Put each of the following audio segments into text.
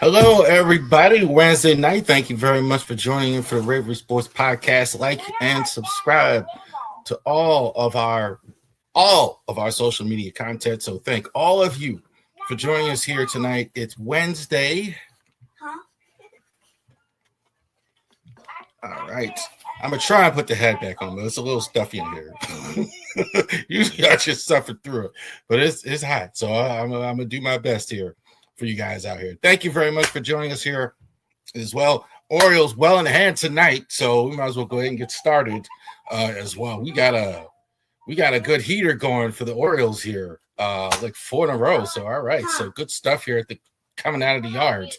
Hello, everybody. Wednesday night. Thank you very much for joining in for the Ravori Sports Podcast. Like and subscribe to all of our social media content. So thank all of you for joining us here tonight. It's Wednesday. All right. I'm gonna try and put the head back on, but it's a little stuffy in here. Usually I just suffer through it, but it's hot, so I'm gonna do my best here for you guys out here. Thank you very much for joining us here as well. Orioles well in hand tonight, so we might as well go ahead and get started as well. We got a good heater going for the Orioles here, like 4 in a row. So all right, so good stuff here coming out of the yard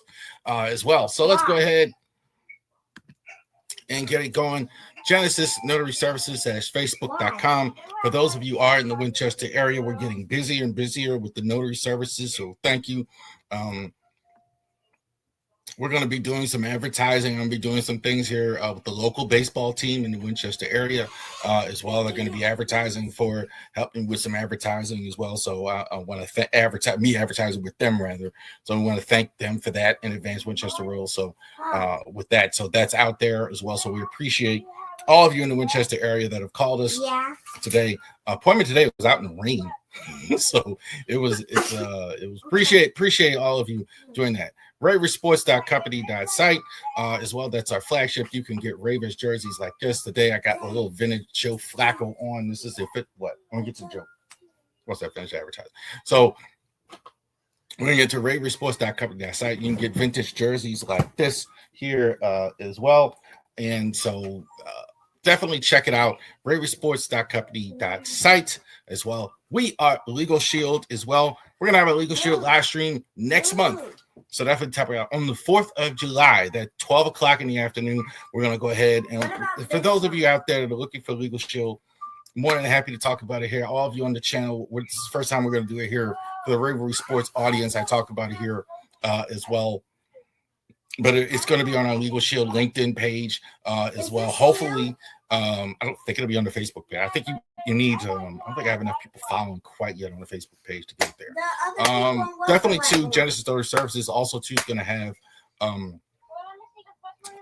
as well. So let's go ahead and get it going. Genesis Notary Services /Facebook.com. For those of you who are in the Winchester area, we're getting busier and busier with the notary services. So thank you. We're going to be doing some advertising. I'm going to be doing some things here with the local baseball team in the Winchester area as well. They're going to be advertising for helping with some advertising as well. So I want to advertising with them rather. So I want to thank them for that in advance, Winchester Royals. So with that, so that's out there as well. So we appreciate all of you in the Winchester area that have called us today. Appointment today was out in the rain. So it was appreciate all of you doing that. RavensSports.company.site as well. That's our flagship. You can get Ravens jerseys like this. Today I got a little vintage Joe Flacco on. This is what? I'm gonna get to Joe. Once I finish advertising. So we're gonna get to RavensSports.company.site. You can get vintage jerseys like this here as well. And so definitely check it out. RavensSports.company.site as well. We are Legal Shield as well. We're gonna have a Legal Shield live stream next month. So definitely tap it out on the 4th of July, that 12 o'clock in the afternoon. We're going to go ahead and for those of you out there that are looking for Legal Shield, more than happy to talk about it here. All of you on the channel, this is the first time we're going to do it here for the Ravori Sports audience. I talk about it here as well. But it's going to be on our Legal Shield LinkedIn page as well. Hopefully, I don't think it'll be on the Facebook page. I think you need to. I don't think I have enough people following quite yet on the Facebook page to get it there. Definitely, too. Genesis Notary Services also too is going to have a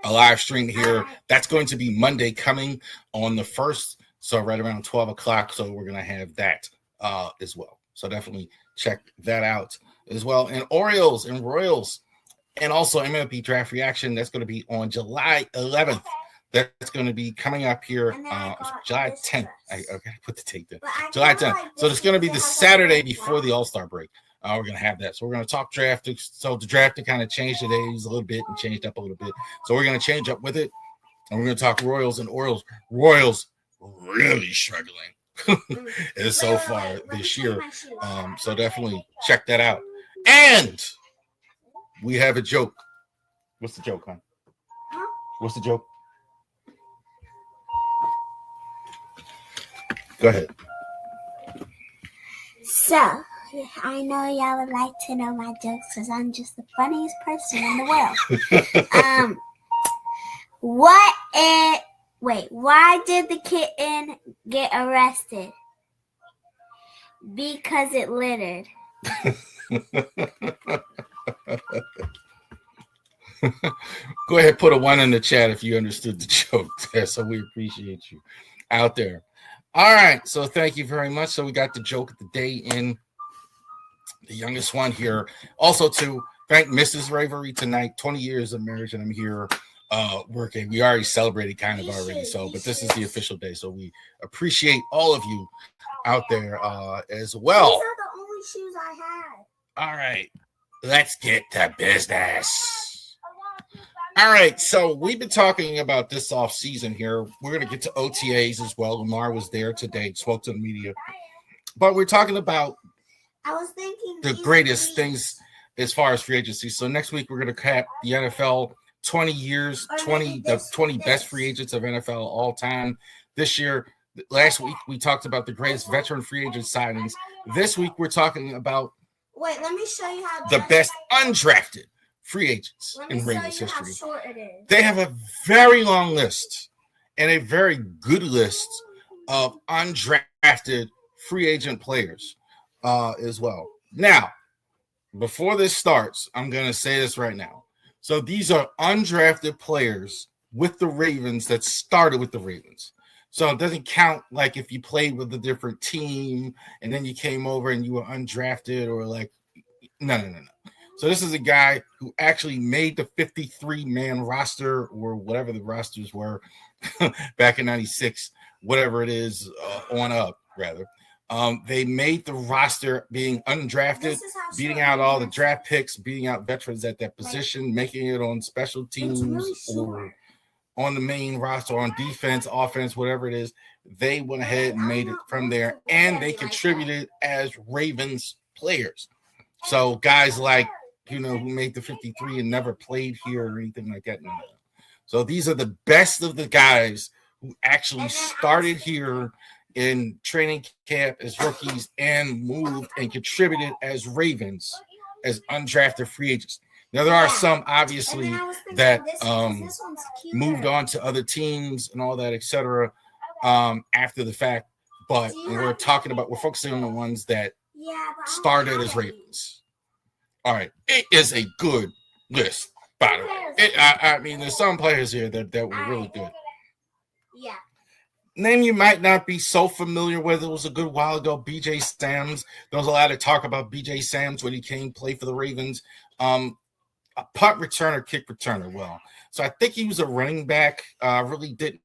live stream here. That's going to be Monday coming on the 1st, so right around 12 o'clock. So we're going to have that as well. So definitely check that out as well. And Orioles and Royals. And also MLB Draft Reaction, that's going to be on July 11th. That's going to be coming up here July 10th. I got to put the date there. July 10th. So it's going to be the Saturday before the All-Star break. We're going to have that. So we're going to talk draft. So the draft kind of changed the days a little bit and changed up a little bit. So we're going to change up with it. And we're going to talk Royals and Orioles. Royals really struggling so far this year. So definitely check that out. And we have a joke. What's the joke, hon? What's the joke? Go ahead. So, I know y'all would like to know my jokes because I'm just the funniest person in the world. Why did the kitten get arrested? Because it littered. Go ahead, put a 1 in the chat if you understood the joke there. So we appreciate you out there. All right, so thank you very much. So we got the joke of the day in, the youngest one here. Also to thank Mrs. Ravori tonight, 20 years of marriage, and I'm here working. We already celebrated kind of already, but this is the official day. So we appreciate all of you out there as well. These are the only shoes I had. All right, let's get to business. All right, so we've been talking about this off season here. We're going to get to OTAs as well. Lamar was there today, spoke to the media. But we're talking about the greatest things as far as free agency. So next week, we're going to cap the NFL 20 years, 20 best free agents of NFL all time. This year, last week, we talked about the greatest veteran free agent signings. This week, we're talking about let me show you how the best undrafted free agents in Ravens history. They have a very long list and a very good list of undrafted free agent players as well. Now, before this starts, I'm going to say this right now. So these are undrafted players with the Ravens that started with the Ravens. So it doesn't count like if you played with a different team and then you came over and you were undrafted or like, no. So this is a guy who actually made the 53-man roster or whatever the rosters were back in 96, whatever it is, on up, rather. They made the roster being undrafted, beating out all the draft picks, beating out veterans at that position, making it on special teams or on the main roster, on defense, offense, whatever it is. They went ahead and made it from there, and they contributed as Ravens players. So guys like, who made the 53 and never played here or anything like that. No. So these are the best of the guys who actually started here in training camp as rookies and moved and contributed as Ravens as undrafted free agents. Now, there are some, obviously, that moved on to other teams and all that, etc. After the fact. But we're focusing on the ones that started as Ravens. All right. It is a good list, by the way. I mean, there's some players here that were really good. Yeah. Name you might not be so familiar with. It was a good while ago. B.J. Sams. There was a lot of talk about B.J. Sams when he came play for the Ravens. A punt returner, kick returner. Well, so I think he was a running back. Really didn't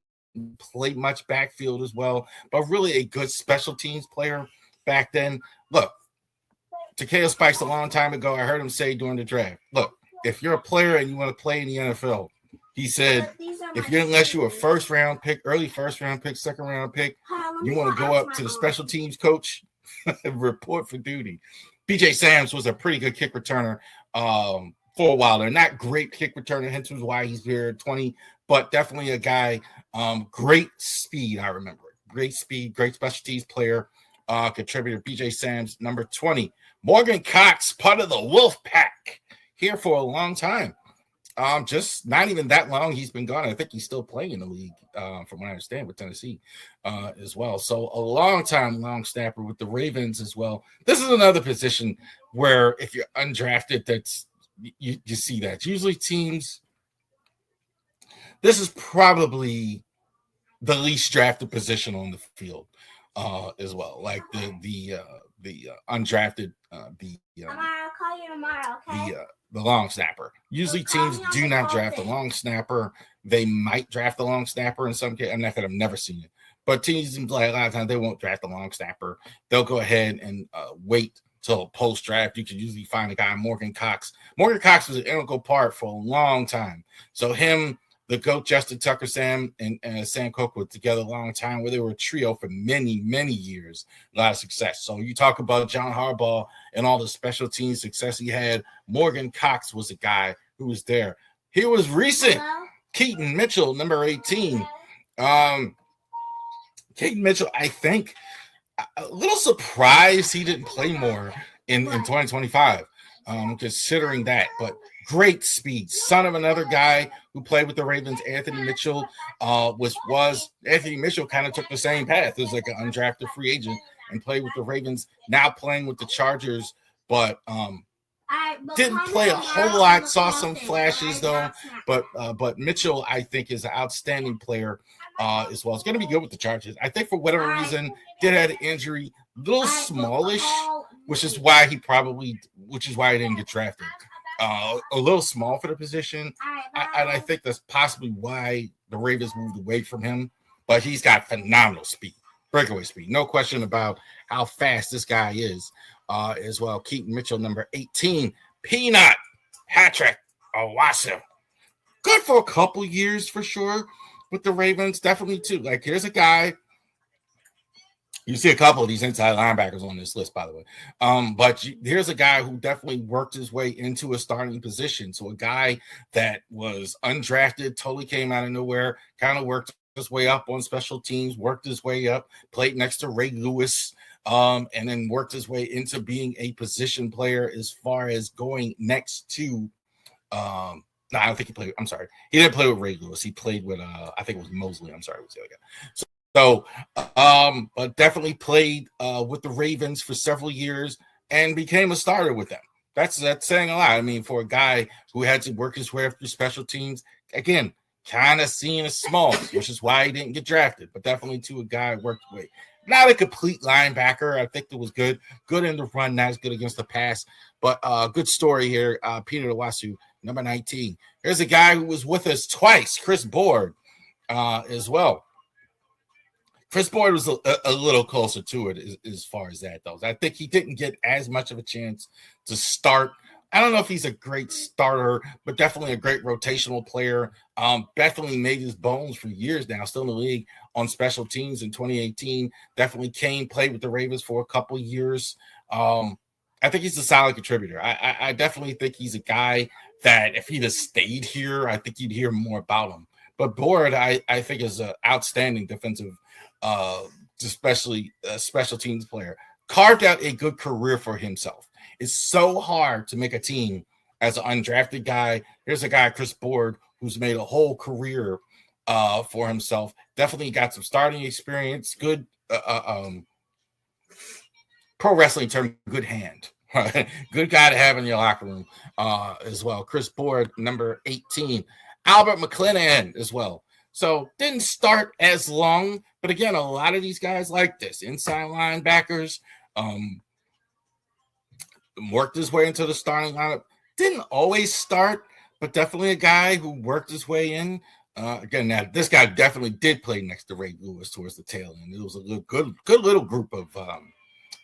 play much backfield as well, but really a good special teams player back then. Look, Takeo Spikes a long time ago, I heard him say during the draft, look, if you're a player and you want to play in the NFL, he said, unless you're a first-round pick, early first-round pick, second-round pick, you want to go up to the special teams coach and report for duty. B.J. Sams was a pretty good kick returner for a while. They're not great kick returner, hence why he's here at 20, but definitely a guy, great speed, I remember. Great speed, great special teams player, contributor. B.J. Sams, number 20. Morgan Cox, part of the Wolf Pack, here for a long time. Just not even that long he's been gone. I think he's still playing in the league, from what I understand, with Tennessee as well. So a long snapper with the Ravens as well. This is another position where if you're undrafted, that's you see that. Usually teams, this is probably the least drafted position on the field as well. Like the undrafted, I'll call you tomorrow, okay? The long snapper. Usually teams do not draft a long snapper. They might draft a long snapper in some case. I'm not that I've never seen it. But teams, like a lot of times, they won't draft a long snapper. They'll go ahead and wait till post-draft. You can usually find a guy, Morgan Cox. Morgan Cox was an integral part for a long time. So him, the GOAT, Justin Tucker, Sam, and Sam Cook were together a long time, where they were a trio for many, many years. A lot of success. So you talk about John Harbaugh and all the special team success he had. Morgan Cox was a guy who was there. He was recent. Hello? Keaton Mitchell, number 18. Keaton Mitchell, I think, a little surprised he didn't play more in 2025, considering that. But great speed. Son of another guy who played with the Ravens, Anthony Mitchell, was Anthony Mitchell kind of took the same path as like an undrafted free agent and played with the Ravens, now playing with the Chargers, but didn't play a whole lot. Saw some flashes though, but Mitchell, I think, is an outstanding player as well. It's going to be good with the Chargers. I think for whatever reason did have an injury, little smallish, which is why he didn't get drafted. A little small for the position, and I think that's possibly why the Ravens moved away from him. But he's got phenomenal speed, breakaway speed, no question about how fast this guy is as well. Keaton Mitchell, number 18, Peanut Patrick Owasa, good for a couple years for sure with the Ravens, definitely too. Like, here's a guy. You see a couple of these inside linebackers on this list, by the way. But here's a guy who definitely worked his way into a starting position. So a guy that was undrafted, totally came out of nowhere, kind of worked his way up on special teams, worked his way up, played next to Ray Lewis, and then worked his way into being a position player as far as going next to no, I don't think he played. I'm sorry. He didn't play with Ray Lewis. He played with, I think it was Mosley. I'm sorry. It was the other guy. So, but definitely played with the Ravens for several years and became a starter with them. that's saying a lot. I mean, for a guy who had to work his way up through special teams, again, kind of seen as small, which is why he didn't get drafted, but definitely to a guy who worked way. Not a complete linebacker. I think it was good in the run, not as good against the pass, but good story here. Peter Lawasu, number 19. Here's a guy who was with us twice, Chris Board, as well. Chris Board was a little closer to it as far as that, though. I think he didn't get as much of a chance to start. I don't know if he's a great starter, but definitely a great rotational player. Definitely made his bones for years now, still in the league on special teams in 2018. Definitely played with the Ravens for a couple years. I think he's a solid contributor. I definitely think he's a guy that if he'd have stayed here, I think you'd hear more about him. But Board, I think, is an outstanding defensive, especially special teams player. Carved out a good career for himself. It's so hard to make a team as an undrafted guy. Here's a guy, Chris Board, who's made a whole career for himself. Definitely got some starting experience. Good pro wrestling term, good hand. Good guy to have in your locker room as well. Chris Board, number 18. Albert McClanahan as well. So didn't start as long, but again, a lot of these guys like this. Inside linebackers, worked his way into the starting lineup. Didn't always start, but definitely a guy who worked his way in. Again, now this guy definitely did play next to Ray Lewis towards the tail end. It was a good little group of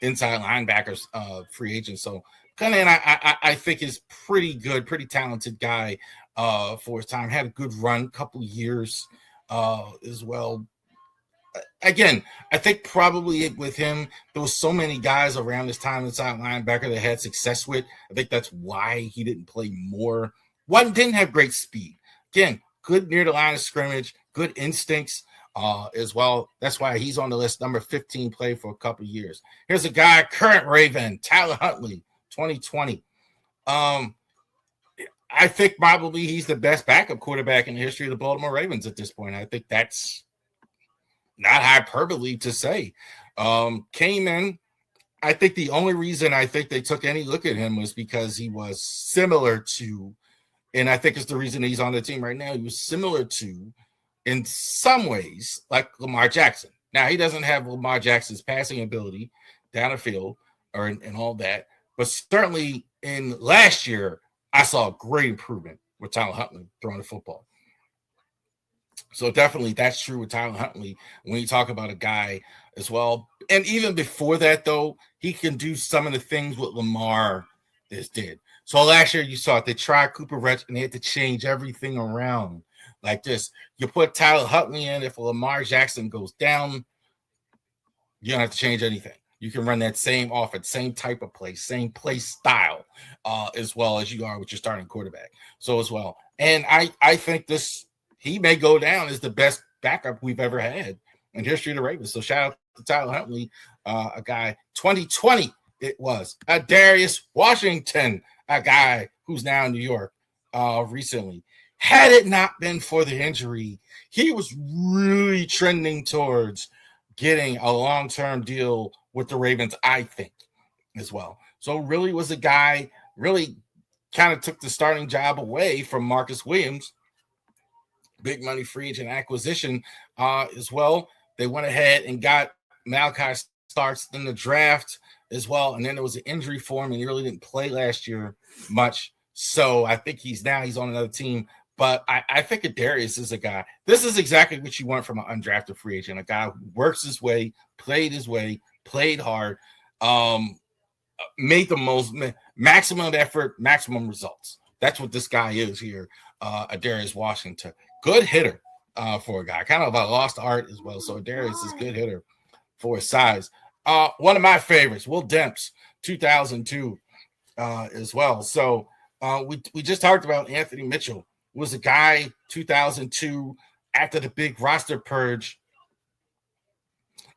inside linebackers, free agents. So Gunnar, I think is pretty good, pretty talented guy for his time. Had a good run, couple years as well. Again, I think probably with him, there was so many guys around this time inside linebacker that had success with. I think that's why he didn't play more. One didn't have great speed. Again, good near the line of scrimmage, good instincts as well. That's why he's on the list. Number 15, played for a couple of years. Here's a guy, current Raven, Tyler Huntley, 2020. I think probably he's the best backup quarterback in the history of the Baltimore Ravens at this point. I think that's not hyperbole to say. Came in. I think the only reason I think they took any look at him was because he was similar to, and I think it's the reason he's on the team right now. He was similar to, in some ways, like Lamar Jackson. Now, he doesn't have Lamar Jackson's passing ability down the field and all that, but certainly in last year, I saw a great improvement with Tyler Huntley throwing the football. So definitely that's true with Tyler Huntley when you talk about a guy as well. And even before that, though, he can do some of the things what Lamar did. So last year you saw it. They tried Cooper Rush and they had to change everything around like this. You put Tyler Huntley in. If Lamar Jackson goes down, you don't have to change anything. You can run that same offense, same type of play, same play style as well as you are with your starting quarterback. So as well. And I think he may go down as the best backup we've ever had in history of the Ravens. So shout out to Tyler Huntley, a guy, 2020 it was. Darius Washington, a guy who's now in New York recently. Had it not been for the injury, he was really trending towards getting a long-term deal with the Ravens, I think, as well. So really was a guy, really kind of took the starting job away from Marcus Williams. Big money free agent acquisition as well. They went ahead and got Malachi Starks in the draft as well. And then there was an injury for him, and he really didn't play last year much. So I think he's on another team. But I think Darius is a guy. This is exactly what you want from an undrafted free agent, a guy who works his way, played hard, made the most maximum effort, maximum results. That's what this guy is here, Darius Washington. Good hitter for a guy, kind of a lost art as well. So Darius is a good hitter for his size. One of my favorites, Will Demps, 2002 as well. So we just talked about Anthony Mitchell. Was a guy 2002 after the big roster purge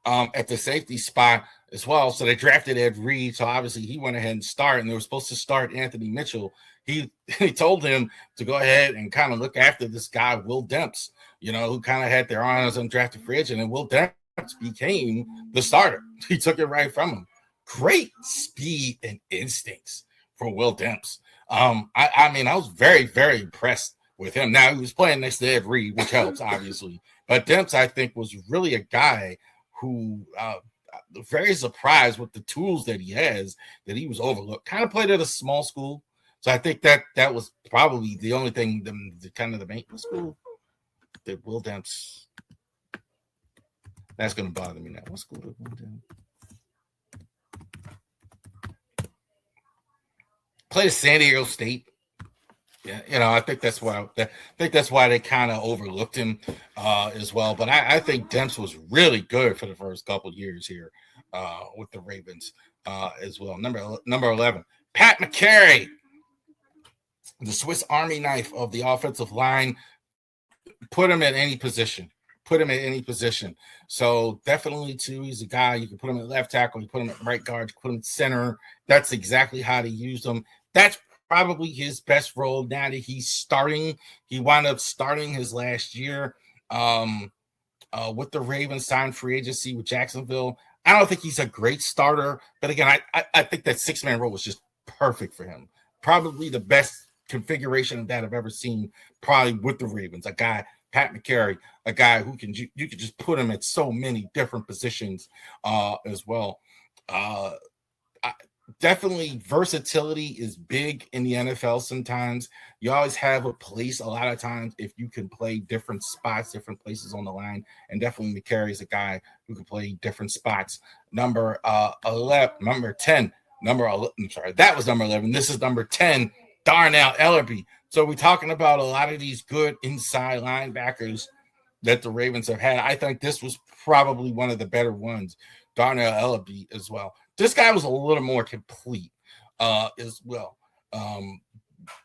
at the safety spot as well. So they drafted Ed Reed. So obviously he went ahead and started, and they were supposed to start Anthony Mitchell. He told him to go ahead and kind of look after this guy, Will Demps, who kind of had their eye on as undrafted free agent, and Will Demps became the starter. He took it right from him. Great speed and instincts for Will Demps. I mean, I was very, very impressed with him. Now, he was playing next to Ed Reed, which helps, obviously. But Demps, I think, was really a guy who very surprised with the tools that he has, that he was overlooked. Kind of played at a small school. So I think that was probably the only thing, the kind of the main school that Will Demps. That's going to bother me now. What school did Will Demps? Played at San Diego State. Yeah, I think that's why they kind of overlooked him as well. But I think Demps was really good for the first couple of years here with the Ravens as well. Number 11, Pat McCary, the Swiss Army knife of the offensive line. Put him at any position. So definitely too, he's a guy you can put him at left tackle, you put him at right guard, you put him at center. That's exactly how they used him. That's probably his best role now that he's starting. He wound up starting his last year with the Ravens, signed free agency with Jacksonville. I don't think he's a great starter, but again, I think that 6-man role was just perfect for him. Probably the best configuration of that I've ever seen, probably with the Ravens. A guy, Pat McCary, a guy who you could just put him at so many different positions as well. Definitely versatility is big in the NFL. Sometimes you always have a place a lot of times if you can play different spots, different places on the line. And definitely McCary is a guy who can play different spots. Number 10. That was number 11. This is number 10, Darnell Ellerbe. So we're talking about a lot of these good inside linebackers that the Ravens have had. I think this was probably one of the better ones, Darnell Ellerbe as well. This guy was a little more complete as well.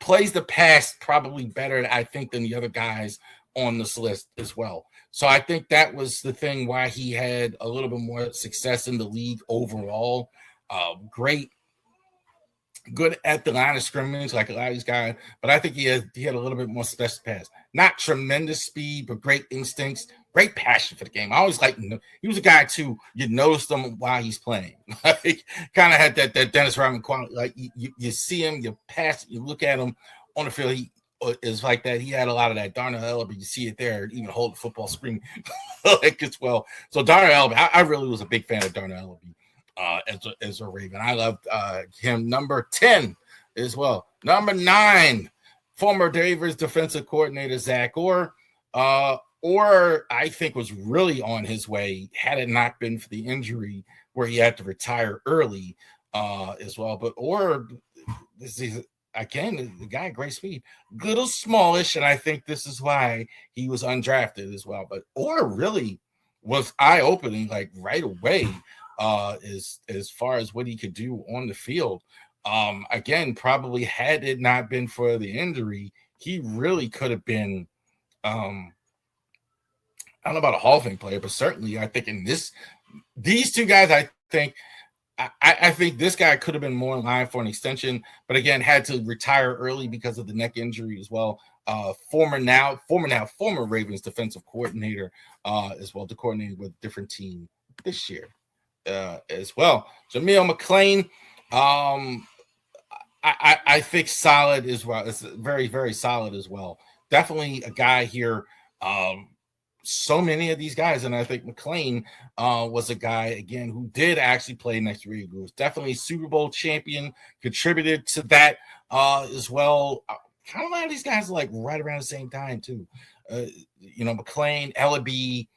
Plays the pass probably better, I think, than the other guys on this list as well. So I think that was the thing why he had a little bit more success in the league overall. Good at the line of scrimmage, like a lot of these guys, but I think he had a little bit more special pass. Not tremendous speed, but great instincts, great passion for the game. I always liked him. He was a guy too. You notice him while he's playing. Like, kind of had that Dennis Rodman quality. Like you see him, you pass, you look at him on the field. He is like that. He had a lot of that. Darnell Ellerbe, you see it there, even hold the football screen like as well. So Darnell Ellerbe, I really was a big fan of Darnell Ellerbe. As a Raven. I loved him. Number 10 as well. Number 9, former Ravens defensive coordinator Zach Orr. Orr, I think, was really on his way had it not been for the injury where he had to retire early as well. But Orr, this is, again, the guy, great speed, little smallish, and I think this is why he was undrafted as well. But Orr really was eye-opening, like right away. As far as what he could do on the field. Again, probably had it not been for the injury, he really could have been, I don't know about a Hall of Fame player, but certainly I think these two guys, I think this guy could have been more in line for an extension, but again, had to retire early because of the neck injury as well. Former Ravens defensive coordinator as well, to coordinate with a different team this year. As well. Jameel McClain, I think solid as well. It's very, very solid as well. Definitely a guy here. So many of these guys, and I think McClain was a guy, again, who did actually play next to Reed Lewis. Definitely Super Bowl champion, contributed to that as well. Kind of a lot of these guys are like right around the same time, too. McClain, Ellerbe.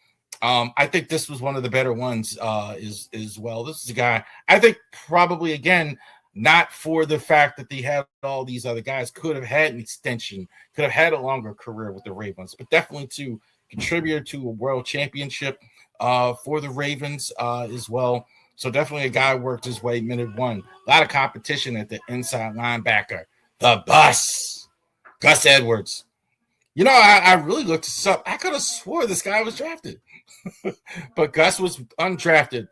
I think this was one of the better ones as well. This is a guy, I think probably, again, not for the fact that they had all these other guys, could have had an extension, could have had a longer career with the Ravens, but definitely to contribute to a world championship for the Ravens as well. So definitely a guy worked his way minute one. A lot of competition at the inside linebacker. The bus, Gus Edwards. I really looked this up. I could have swore this guy was drafted. But Gus was undrafted.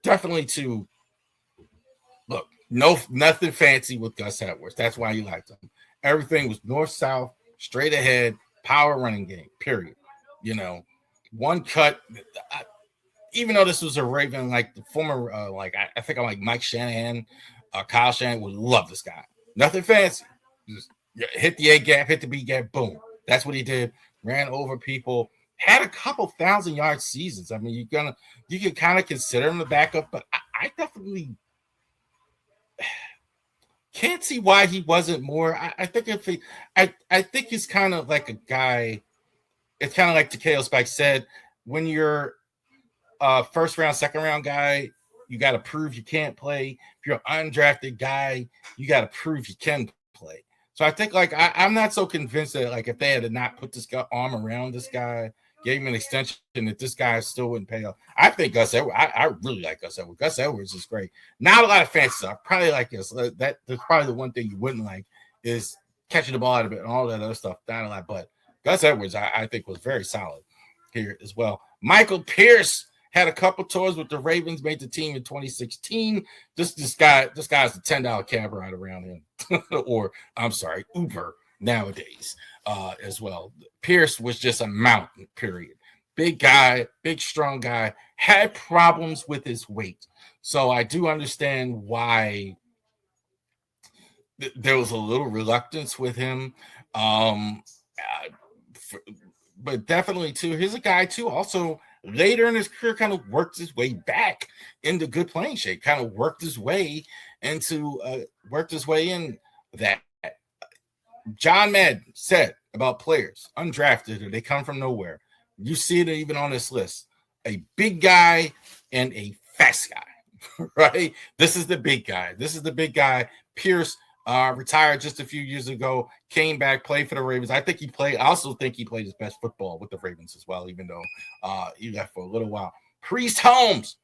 Definitely to look, nothing fancy with Gus Edwards. That's why you liked him. Everything was north-south, straight ahead, power running game, period. One cut. Even though this was a Raven, like the former, I think I'm like Mike Shanahan, Kyle Shanahan would love this guy. Nothing fancy. Just hit the A gap, hit the B gap, boom. That's what he did. Ran over people. Had a couple 1,000-yard seasons. I mean, you can kind of consider him the backup, but I definitely can't see why he wasn't more. I think he's kind of like a guy. It's kind of like Takeo Spike said, when you're a first round, second round guy, you got to prove you can't play. If you're an undrafted guy, you got to prove you can play. So I think like I'm not so convinced that like if they had not put this arm around this guy, gave him an extension, that this guy still wouldn't pay off. I think Gus Edwards. I really like Gus Edwards. Gus Edwards is great. Not a lot of fancy stuff. Probably like this. That's probably the one thing you wouldn't like is catching the ball out of it and all that other stuff. Not a lot, but Gus Edwards I think was very solid here as well. Michael Pierce had a couple tours with the Ravens, made the team in 2016. This guy's a $10 cab ride around him, or I'm sorry, Uber nowadays as well. Pierce was just a mountain, period. Big guy, big, strong guy, had problems with his weight. So I do understand why there was a little reluctance with him. But definitely, too, here's a guy, too, also later in his career kind of worked his way back into good playing shape, kind of worked his way in that. John Madden said about players, undrafted, or they come from nowhere. You see it even on this list. A big guy and a fast guy, right? This is the big guy. Pierce retired just a few years ago, came back, played for the Ravens. I also think he played his best football with the Ravens as well, even though he left for a little while. Priest Holmes,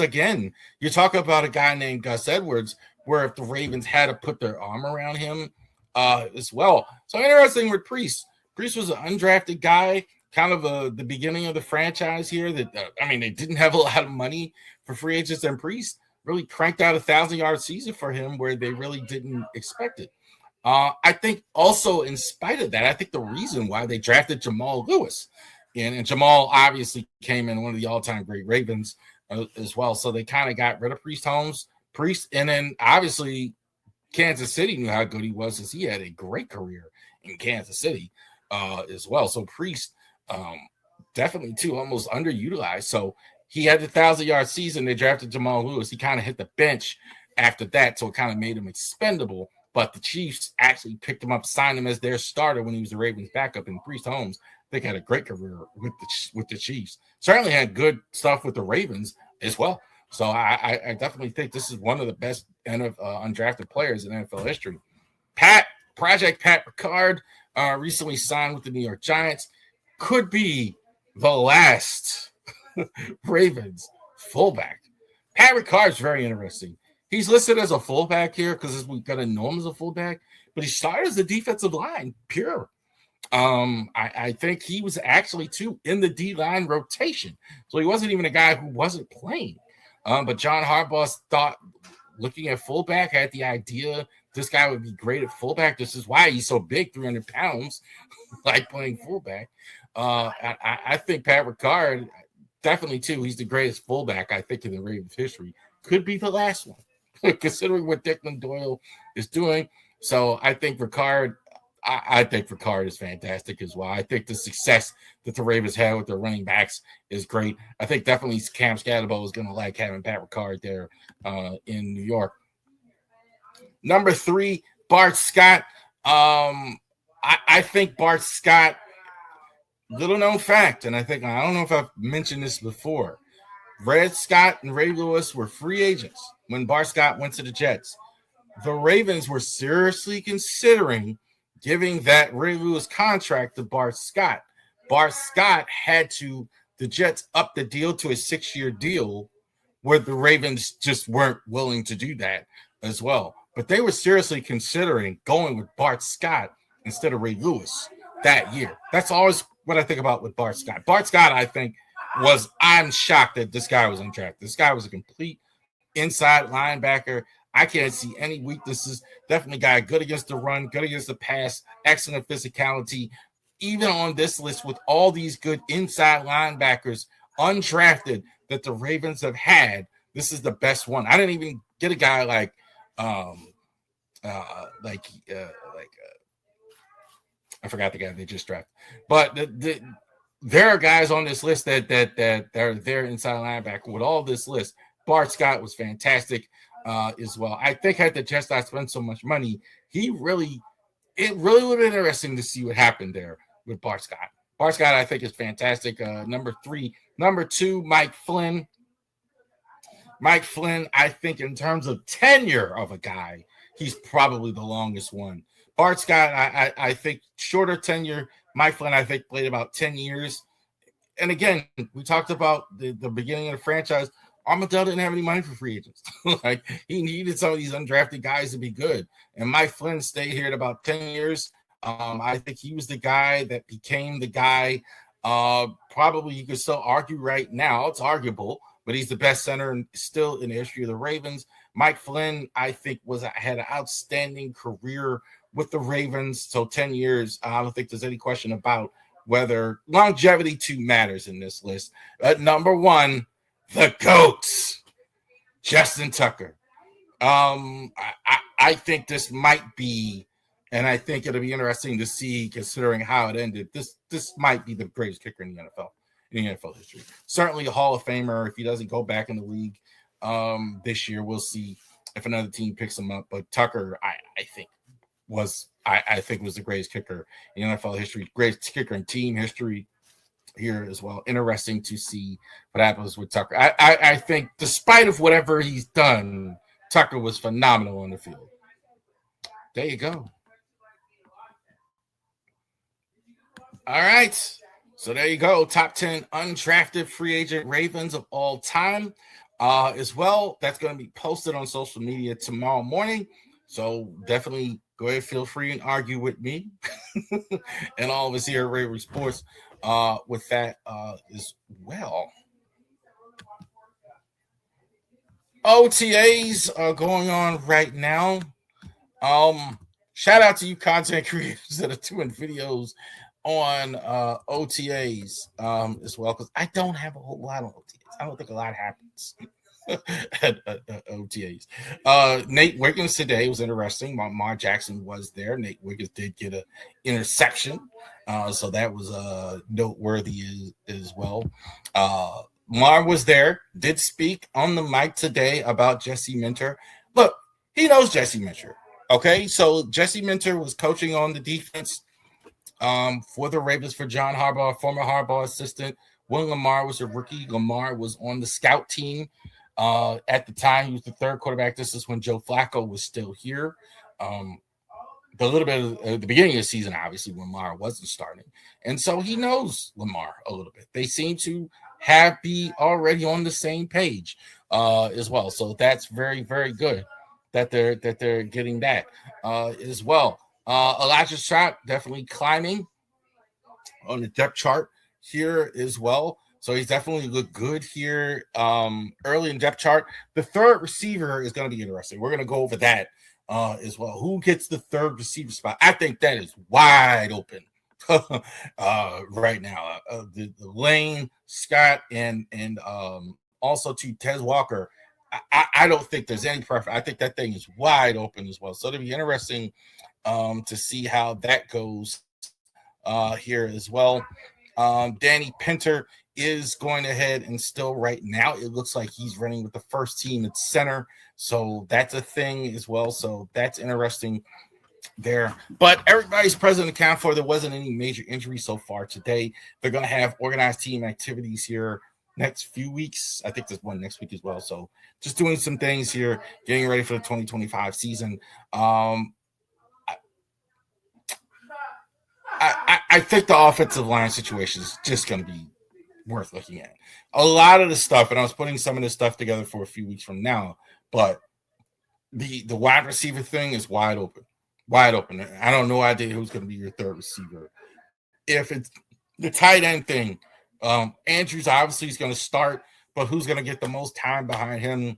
again, you talk about a guy named Gus Edwards, where if the Ravens had to put their arm around him as well. So interesting with Priest. Priest was an undrafted guy, kind of the beginning of the franchise here. That they didn't have a lot of money for free agents, and Priest really cranked out a 1,000-yard season for him where they really didn't expect it. I think also in spite of that, I think the reason why they drafted Jamal Lewis, and Jamal obviously came in one of the all-time great Ravens as well. So they kind of got rid of Priest, and then obviously Kansas City knew how good he was, as he had a great career in Kansas City as well. So Priest definitely too almost underutilized. So he had the 1,000-yard season. They drafted Jamal Lewis. He kind of hit the bench after that, so it kind of made him expendable. But the Chiefs actually picked him up, signed him as their starter when he was the Ravens' backup. And Priest Holmes, I think, had a great career with the Chiefs. Certainly had good stuff with the Ravens as well. So I definitely think this is one of the best undrafted players in NFL history. Project Pat Ricard recently signed with the New York Giants. Could be the last Ravens fullback. Pat Ricard is very interesting. He's listed as a fullback here because we've got to know him as a fullback, but he started as the defensive line, pure. I think he was actually too in the D-line rotation. So he wasn't even a guy who wasn't playing. But John Harbaugh thought, looking at fullback, had the idea this guy would be great at fullback. This is why he's so big, 300 pounds, like playing fullback. I think Pat Ricard, definitely too, he's the greatest fullback, I think, in the Ravens history. Could be the last one, considering what Declan Doyle is doing. So I think Ricard, I think Ricard is fantastic as well. I think the success that the Ravens had with their running backs is great. I think definitely Cam Scatterbo is going to like having Pat Ricard there in New York. Number 3, Bart Scott. I think Bart Scott, little known fact, and I don't know if I've mentioned this before. Red Scott and Ray Lewis were free agents when Bart Scott went to the Jets. The Ravens were seriously considering giving that Ray Lewis contract to Bart Scott. Bart Scott the Jets upped the deal to a 6-year deal where the Ravens just weren't willing to do that as well. But they were seriously considering going with Bart Scott instead of Ray Lewis that year. That's always what I think about with Bart Scott. Bart Scott, I think, I'm shocked that this guy was undrafted. This guy was a complete inside linebacker. I can't see any weaknesses. Definitely guy good against the run, good against the pass, excellent physicality. Even on this list with all these good inside linebackers, undrafted, that the Ravens have had, this is the best one. I didn't even get a guy like I forgot the guy they just drafted, but there are guys on this list that are there inside linebacker with all this list. Bart Scott was fantastic as well. I think had the Jets not spent so much money, it really would have been interesting to see what happened there with Bart Scott. Bart Scott, I think, is fantastic. Number 3. Number 2, Mike Flynn. Mike Flynn, I think in terms of tenure of a guy, he's probably the longest one. Bart Scott, I think shorter tenure. Mike Flynn, I think, played about 10 years. And again, we talked about the beginning of the franchise. Armadale didn't have any money for free agents. Like, he needed some of these undrafted guys to be good. And Mike Flynn stayed here at about 10 years. I think he was the guy that became the guy. Probably you could still argue right now. It's arguable, but he's the best center still in the history of the Ravens. Mike Flynn, I think, had an outstanding career with the Ravens. So 10 years, I don't think there's any question about whether longevity too matters in this list. At number 1, the GOATs, Justin Tucker. I think this might be, and I think it'll be interesting to see, considering how it ended. This might be the greatest kicker in the NFL history. Certainly a Hall of Famer if he doesn't go back in the league this year. We'll see if another team picks him up. But Tucker, I think was the greatest kicker in NFL history, greatest kicker in team history here as well. Interesting to see what happens with Tucker. I think despite of whatever he's done, Tucker was phenomenal on the field. There you go. All right. So there you go. Top 10 undrafted free agent Ravens of all time. As well, that's going to be posted on social media tomorrow morning. So definitely go ahead, feel free and argue with me and all of us here at Ravori Sports with that as well. OTAs are going on right now. Shout out to you content creators that are doing videos on OTAs as well, because I don't have a whole lot on OTAs. I don't think a lot happens at OTAs. Nate Wiggins today was interesting. Mar Jackson was there. Nate Wiggins did get an interception, so that was noteworthy as well. Mar was there, did speak on the mic today about Jesse Minter. Look, he knows Jesse Minter. Okay, so Jesse Minter was coaching on the defense for the Ravens for John Harbaugh, former Harbaugh assistant. When Lamar was a rookie, Lamar was on the scout team. At the time, he was the third quarterback. This is when Joe Flacco was still here. A little bit at the beginning of the season, obviously, when Lamar wasn't starting. And so he knows Lamar a little bit. They seem to be already on the same page as well. So that's very, very good that they're getting that as well. Elijah Scott definitely climbing on the depth chart here as well. So he's definitely looked good here early in depth chart. The third receiver is going to be interesting. We're going to go over that as well. Who gets the third receiver spot? I think that is wide open right now. The Lane, Scott, and also to Tez Walker. I don't think there's any preference. I think that thing is wide open as well. So it'll be interesting to see how that goes here as well. Danny Pinter is going ahead and still right now it looks like he's running with the first team at center. So that's a thing as well. So that's interesting there. But everybody's present account for. There wasn't any major injuries so far today. They're going to have organized team activities here next few weeks. I think there's one next week as well. So just doing some things here, getting ready for the 2025 season. I think the offensive line situation is just going to be worth looking at. A lot of the stuff, and I was putting some of this stuff together for a few weeks from now, but the wide receiver thing is wide open. Wide open. I don't know idea who's going to be your third receiver. If it's the tight end thing, Andrews obviously is going to start, but who's going to get the most time behind him?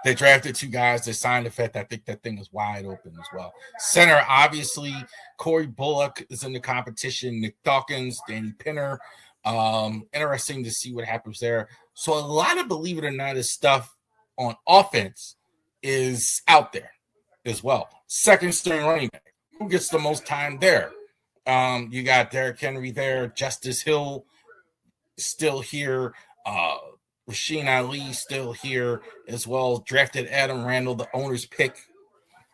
They drafted two guys. They signed a vet. I think that thing is wide open as well. Center, obviously, Corey Bullock is in the competition. Nick Dawkins, Danny Pinter. Interesting to see what happens there. So a lot of, believe it or not, this stuff on offense is out there. as well. Second string running back. Who gets the most time there? You got Derrick Henry there. Justice Hill still here. Rasheen Ali still here as well. Drafted Adam Randall, the owner's pick.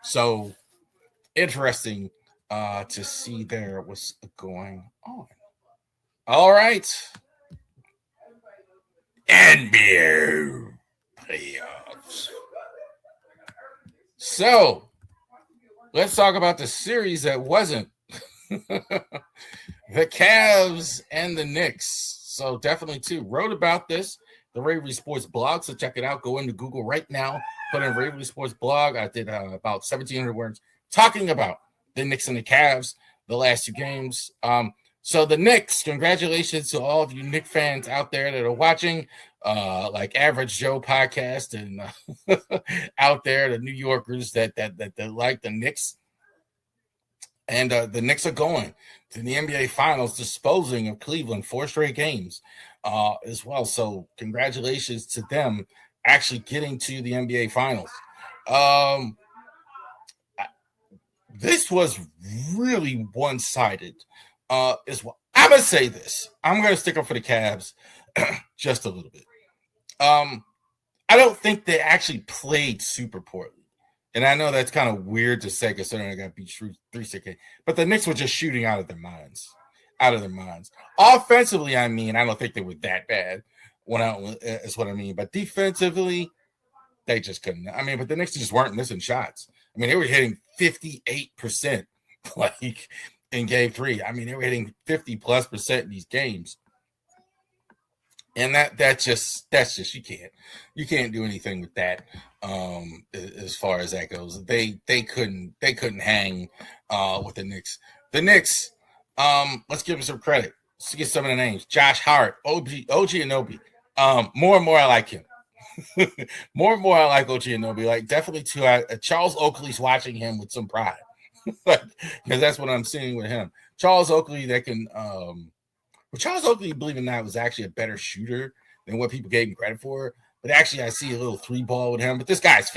So interesting to see there what's going on. All right. NBA playoffs. So let's talk about the series that wasn't. The Cavs and the Knicks. So definitely too. Wrote about this, the Ravori Sports blog. So check it out. Go into Google right now. Put in Ravori Sports blog. I did about 1,700 words talking about the Knicks and the Cavs, the last two games. So the Knicks, congratulations to all of you Knicks fans out there that are watching, like Average Joe podcast and out there, the New Yorkers that like the Knicks. And the Knicks are going to the NBA Finals, disposing of Cleveland 4 straight games as well. So congratulations to them actually getting to the NBA Finals. This was really one-sided as well. I'm going to say this. I'm going to stick up for the Cavs just a little bit. I don't think they actually played super poorly. And I know that's kind of weird to say considering they got beat 3-6. But the Knicks were just shooting out of their minds. Offensively, I mean, I don't think they were that bad. Is what I mean. But defensively, they just couldn't. I mean, but the Knicks just weren't missing shots. I mean, they were hitting 58% like in game 3. I mean, they were hitting 50+% in these games. And that's just you can't do anything with that as far as that goes. They couldn't hang with the Knicks. The Knicks, let's give them some credit. Let's get some of the names. Josh Hart, OG Anunoby. More and more I like him. More and more I like OG Anunoby. Like definitely too. Charles Oakley's watching him with some pride because that's what I'm seeing with him. Charles Oakley that can. Charles Oakley, believe it or not, was actually a better shooter than what people gave him credit for. But actually, I see a little 3-ball with him. But this guy's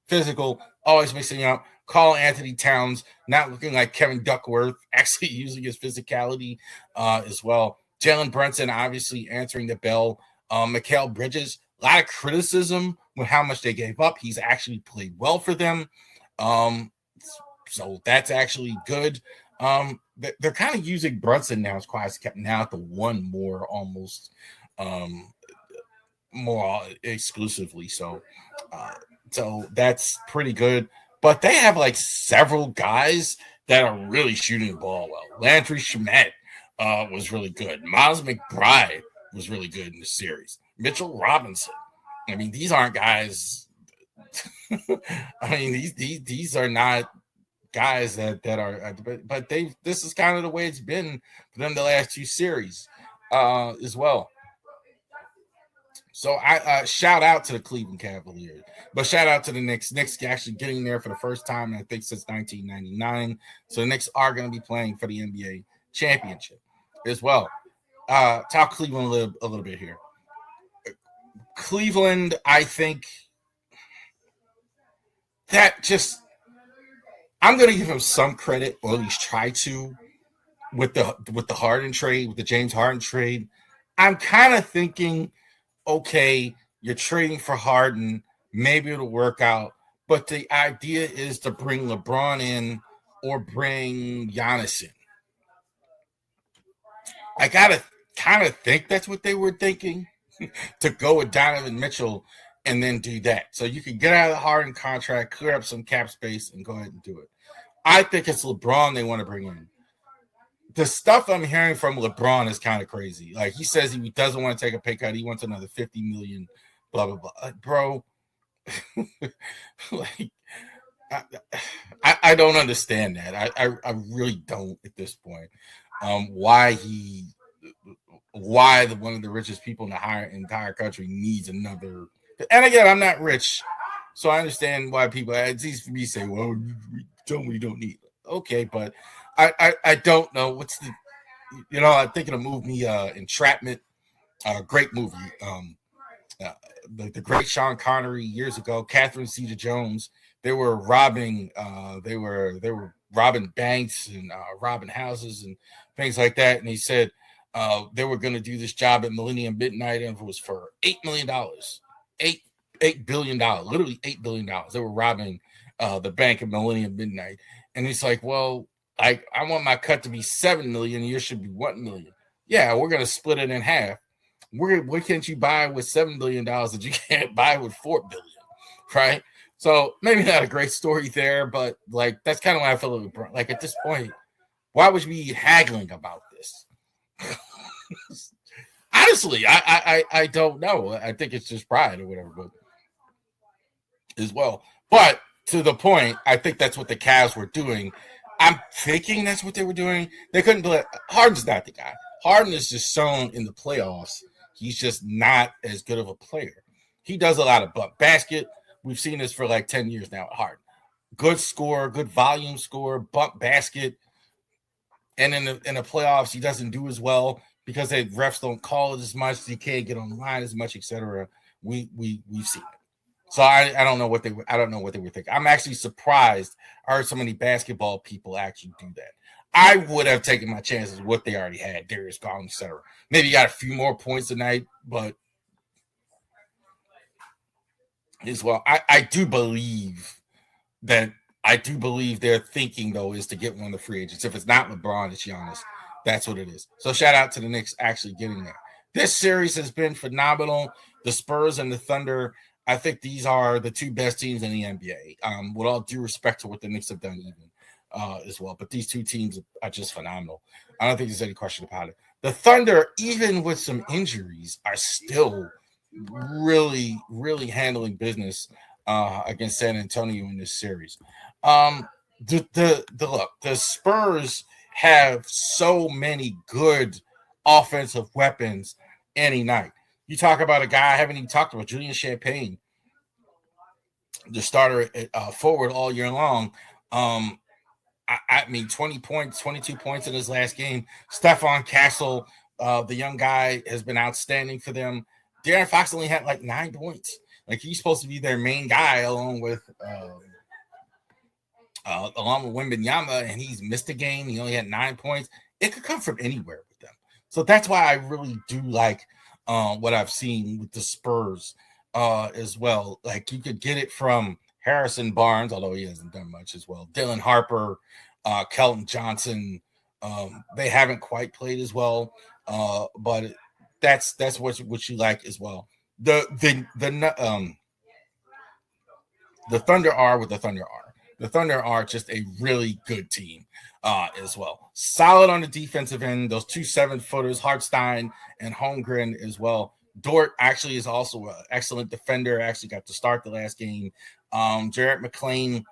physical, always mixing up. Karl Anthony Towns, not looking like Kevin Duckworth, actually using his physicality as well. Jalen Brunson, obviously answering the bell. Mikal Bridges, a lot of criticism with how much they gave up. He's actually played well for them. So that's actually good. They're kind of using Brunson now as quite kept now at the one more almost more exclusively. So that's pretty good. But they have like several guys that are really shooting the ball well. Landry Shamet was really good. Miles McBride was really good in the series. Mitchell Robinson. I mean, these aren't guys. I mean, these are not guys that are, but this is kind of the way it's been for them the last 2 series as well. So I shout out to the Cleveland Cavaliers, but shout out to the Knicks. Knicks actually getting there for the first time, I think, since 1999. So the Knicks are going to be playing for the NBA championship as well. Talk Cleveland a little bit here. Cleveland, I think that just I'm going to give him some credit, or at least try to, with the Harden trade, with the James Harden trade. I'm kind of thinking, okay, you're trading for Harden, maybe it'll work out, but the idea is to bring LeBron in or bring Giannis in. I gotta kind of think that's what they were thinking, to go with Donovan Mitchell and then do that. So you can get out of the Harden contract, clear up some cap space, and go ahead and do it. I think it's LeBron they want to bring in. The stuff I'm hearing from LeBron is kind of crazy. Like, he says he doesn't want to take a pay cut. He wants another $50 million, blah, blah, blah. Bro, like, I don't understand that. I really don't at this point. Why one of the richest people in the entire country needs another. And again, I'm not rich, so I understand why people. It's easy for me to say, "Well, we don't need." Okay, but I don't know what's the. I'm thinking of movie Entrapment, great movie. The great Sean Connery years ago. Catherine Zeta-Jones they were robbing they were robbing banks and robbing houses and things like that. And he said they were going to do this job at Millennium Midnight, and it was for $8 million, $8 billion, literally $8 billion. They were robbing the bank at Millennium Midnight, and he's like, well, I want my cut to be $7 million. Yours should be $1 million. Yeah, we're going to split it in half. What can't you buy with $7 billion that you can't buy with $4 billion, right? So maybe not a great story there, but like that's kind of what I feel like at this point. Why would you be haggling about this? Honestly, I don't know. I think it's just pride or whatever, but as well. But to the point, I think that's what the Cavs were doing. I'm thinking that's what they were doing. They couldn't play. Harden's not the guy. Harden is just shown in the playoffs. He's just not as good of a player. He does a lot of bump basket. We've seen this for like 10 years now at Harden. Good score, good volume score, bump basket. And in the playoffs, he doesn't do as well because the refs don't call it as much. He can't get on the line as much, etc. We've seen it. So I don't know what they were thinking. I'm actually surprised I heard so many basketball people actually do that. I would have taken my chances with what they already had, Darius Garland, etc. Maybe got a few more points tonight, but as well, I do believe their thinking though is to get one of the free agents. If it's not LeBron, it's Giannis. That's what it is. So shout out to the Knicks actually getting there. This series has been phenomenal. The Spurs and the Thunder, I think these are the two best teams in the NBA. With all due respect to what the Knicks have done, even as well. But these two teams are just phenomenal. I don't think there's any question about it. The Thunder, even with some injuries, are still really, really handling business against San Antonio in this series. The Spurs have so many good offensive weapons any night. You talk about a guy I haven't even talked about, Julian Champagne, the starter at forward all year long. I mean, 20 points, 22 points in his last game. Stephon Castle, the young guy, has been outstanding for them. De'Aaron Fox only had like 9 points. Like he's supposed to be their main guy along with Wembanyama, and he's missed a game. He only had 9 points. It could come from anywhere with them. So that's why I really do like what I've seen with the Spurs as well. Like you could get it from Harrison Barnes, although he hasn't done much as well. Dylan Harper, Kelton Johnson. They haven't quite played as well, but that's what you like as well. The Thunder are what the Thunder are. The Thunder are just a really good team as well. Solid on the defensive end. Those 2 7-footers, Hartstein and Holmgren as well. Dort actually is also an excellent defender. Actually got to start the last game. Jarrett McClain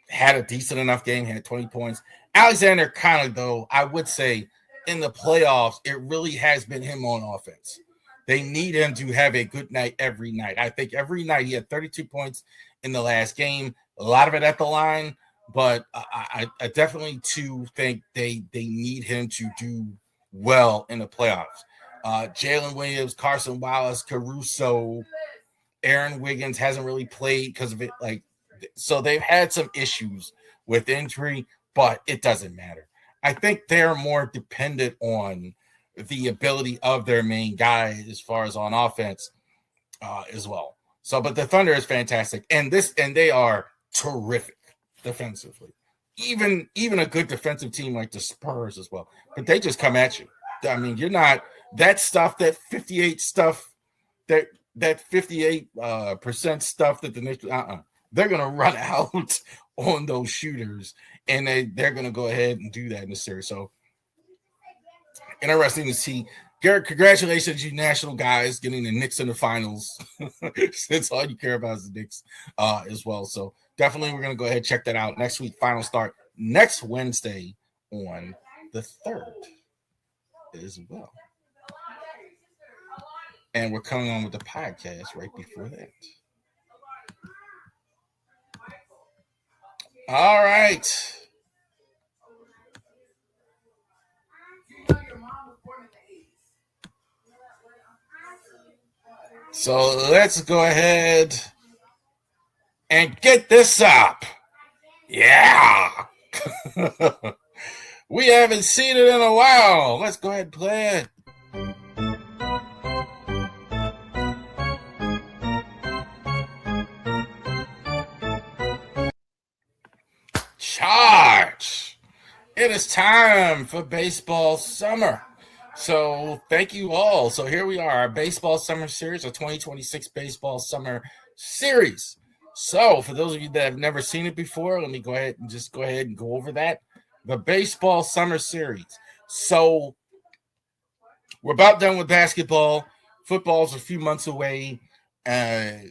had a decent enough game, had 20 points. Alexander kind of, though, I would say in the playoffs, it really has been him on offense. They need him to have a good night every night. I think every night he had 32 points in the last game, a lot of it at the line, but I definitely too think they need him to do well in the playoffs. Jalen Williams, Carson Wallace, Caruso, Aaron Wiggins hasn't really played because of it. So they've had some issues with injury, but it doesn't matter. I think they're more dependent on the ability of their main guy as far as on offense as well. So, but the Thunder is fantastic, and they are terrific defensively. Even a good defensive team like the Spurs as well, but they just come at you. I mean, you're not that stuff, that 58 stuff, that 58% stuff that the Knicks. They're gonna run out on those shooters, and they're gonna go ahead and do that in the series. So interesting to see. Garrett, congratulations, you national guys, getting the Knicks in the finals. Since all you care about is the Knicks as well. So definitely we're going to go ahead and check that out. Next week, final start next Wednesday on the 3rd as well. And we're coming on with the podcast right before that. All right. So let's go ahead And get this up. Yeah. We haven't seen it in a while. Let's go ahead and play it. Charge. It is time for baseball summer. So thank you all. So here we are, our baseball summer series, our 2026 baseball summer series. So for those of you that have never seen it before, let me go ahead and go over that. The baseball summer series. So we're about done with basketball. Football's a few months away. Terps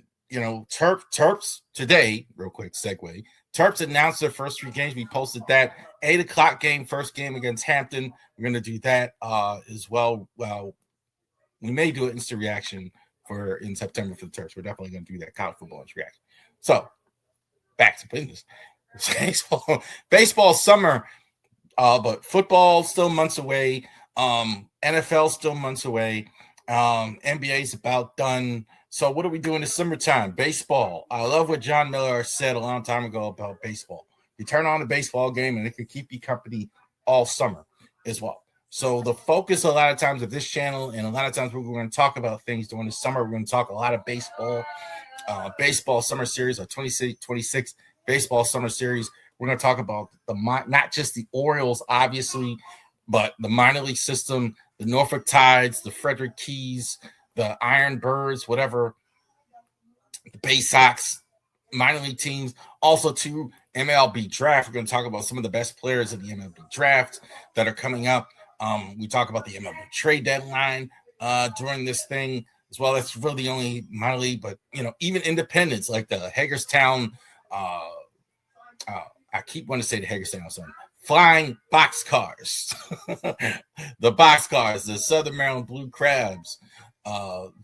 today, real quick segue. Terps announced their first 3 games. We posted that 8:00 game, first game against Hampton. We're going to do that as well. Well, we may do an instant reaction in September for the Terps. We're definitely going to do that college football instant reaction. So back to business. Baseball summer, but football still months away. NFL still months away. NBA's about done. So what are we doing in the summertime? Baseball. I love what John Miller said a long time ago about baseball. You turn on a baseball game and it can keep you company all summer as well. So the focus a lot of times of this channel, and a lot of times we're going to talk about things during the summer. We're going to talk a lot of baseball, baseball summer series, our 26 baseball summer series. We're going to talk about not just the Orioles, obviously, but the minor league system, the Norfolk Tides, the Frederick Keys, the Iron Birds, whatever, the Bay Sox, minor league teams. Also, to MLB draft. We're going to talk about some of the best players in the MLB draft that are coming up. We talk about the MLB trade deadline during this thing as well. That's really the only minor league, but even independents like the Hagerstown. I keep wanting to say the Hagerstown son. Flying boxcars, the boxcars, the Southern Maryland Blue Crabs,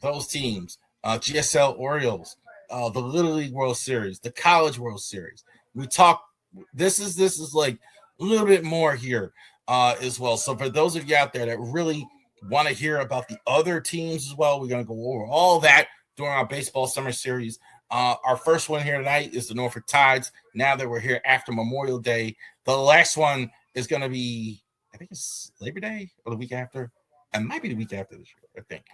those teams, GSL Orioles, the Little League World Series, the College World Series. We talk. This is like a little bit more here as well. So for those of you out there that really want to hear about the other teams as well, we're going to go over all that during our baseball summer series. Our first one here tonight is the Norfolk Tides. Now that we're here after Memorial Day, the last one is going to be, I think it's Labor Day or the week after. It might be the week after this year, I think.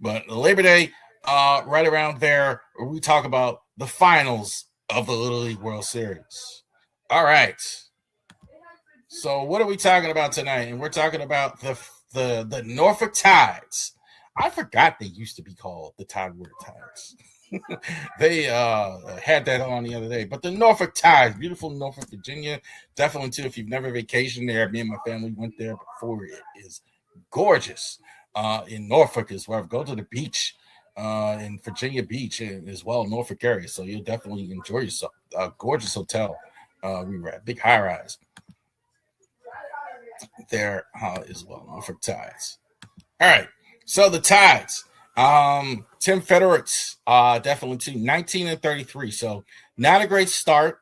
But Labor Day, right around there, where we talk about the finals of the Little League World Series. All right. So what are we talking about tonight? And we're talking about the Norfolk Tides. I forgot they used to be called the Tidewater Tides. They had that on the other day. But the Norfolk Tides, beautiful Norfolk, Virginia. Definitely, too, if you've never vacationed there, me and my family went there before. It is gorgeous. In Norfolk as well. Go to the beach in Virginia Beach as well, Norfolk area. So you'll definitely enjoy yourself. Gorgeous hotel. We were at big high rise there as well, Norfolk Tides. All right. So the Tides. Tim Federer's definitely too, 19-33. So not a great start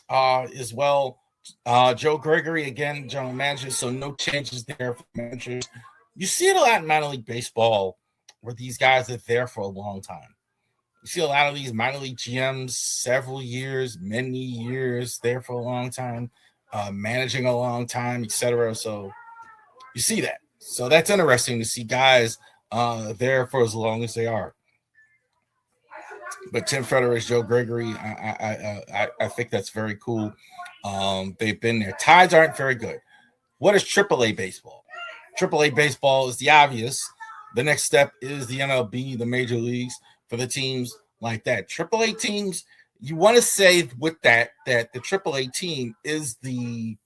as well. Joe Gregory, again, general manager. So no changes there for managers. You see it a lot in minor league baseball where these guys are there for a long time. You see a lot of these minor league GMs, several years, many years, there for a long time, managing a long time, etc. So you see that. So that's interesting to see guys there for as long as they are. But Tim Federer, Joe Gregory, I think that's very cool. They've been there. Tides aren't very good. What is AAA baseball? AAA baseball is the obvious. The next step is the MLB, the major leagues, for the teams like that. AAA teams, you want to say with that the AAA team is the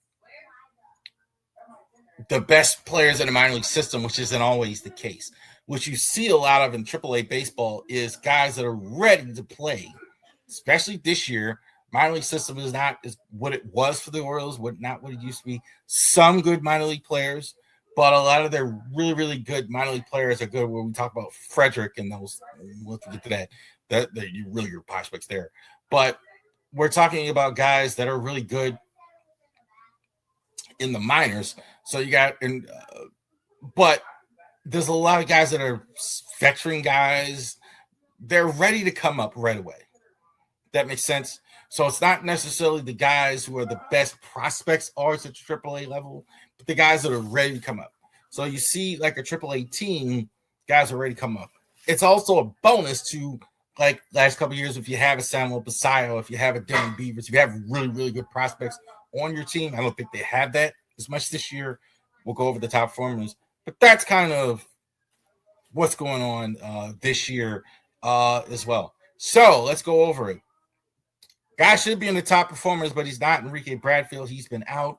best players in the minor league system, which isn't always the case. What you see a lot of in AAA baseball is guys that are ready to play, especially this year. Minor league system is not what it was for the Orioles, not what it used to be. Some good minor league players, but a lot of their really, really good minor league players are good. When we talk about Frederick and those, we'll get to that you really your prospects there. But we're talking about guys that are really good in the minors. So you got, but there's a lot of guys that are veteran guys. They're ready to come up right away. That makes sense. So it's not necessarily the guys who are the best prospects are at the AAA level, but the guys that are ready to come up. So you see like a AAA team, guys are ready to come up. It's also a bonus to like last couple of years if you have a Samuel Basallo, if you have a Dylan Beavers, if you have really, really good prospects on your team. I don't think they have that as much this year. We'll go over the top performers, but that's kind of what's going on this year as well. So let's go over it. Guy should be in the top performers, but he's not. Enrique Bradfield, he's been out,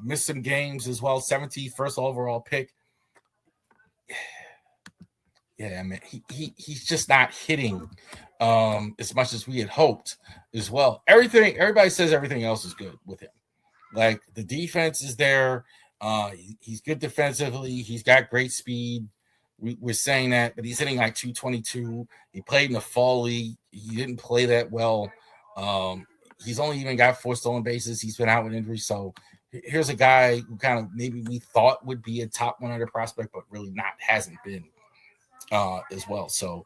missed some games as well. 17th first overall pick. Yeah, man, he's just not hitting as much as we had hoped as well. Everybody says everything else is good with him. Like the defense is there. He's good defensively. He's got great speed. We're saying that, but he's hitting like 222. He played in the fall league. He didn't play that well. He's only even got 4 stolen bases. He's been out with injury. So here's a guy who kind of maybe we thought would be a top 100 prospect, but really hasn't been as well. So